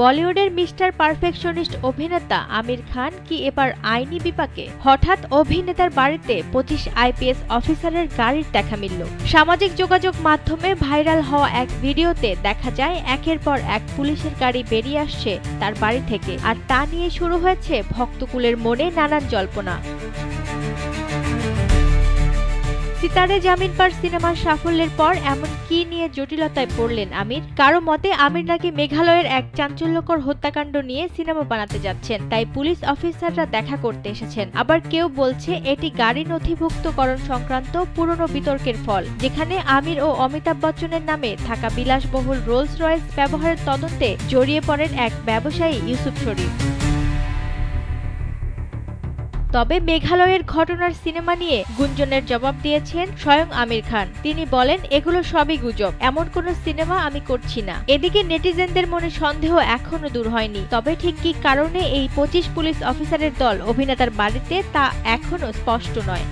বলিউডের mister perfectionist অভিনেতা আমির খান কি এবার আইনি বিপাকে? হঠাৎ অভিনেতার বাড়িতে 25 আইপিএস অফিসারের গাড়ির দেখা মিলল। সামাজিক যোগাযোগ মাধ্যমে ভাইরাল হওয়া এক ভিডিওতে দেখা যায় একের পর এক পুলিশের গাড়ি বেরিয়ে আসছে তার বাড়ি থেকে, আর তা নিয়ে শুরু হয়েছে ভক্তকুলের মনে নানান জল্পনা। সিতারে জামিন পার সিনেমার সাফল্যের পর এমন কি নিয়ে জটিলতায় পড়লেন আমির? কারো মতে আমির নাকি মেঘালয়ের এক চাঞ্চল্যকর হত্যাকাণ্ড নিয়ে সিনেমা বানাতে যাচ্ছেন, তাই পুলিশ অফিসাররা দেখা করতে এসেছেন। আবার কেউ বলছে এটি গাড়ি নথিভুক্তকরণ সংক্রান্ত পুরনো বিতর্কের ফল, যেখানে আমির ও অমিতাভ বচ্চনের নামে থাকা বিলাসবহুল রোলস রয়েস ব্যবহারের তদন্তে জড়িয়ে পড়েন এক ব্যবসায়ী ইউসুফ শরীফ। তবে মেঘালয়ের ঘটনার সিনেমা নিয়ে গুঞ্জনের জবাব দিয়েছেন স্বয়ং আমির খান। তিনি বলেন, এগুলো সবই গুজব, এমন কোনো সিনেমা আমি করছি না। এদিকে নেটিজেনদের মনে সন্দেহ এখনো দূর হয়নি, তবে ঠিক কী কারণে এই 25 পুলিশ অফিসারের দল অভিনেতার বাড়িতে তা এখনো স্পষ্ট নয়।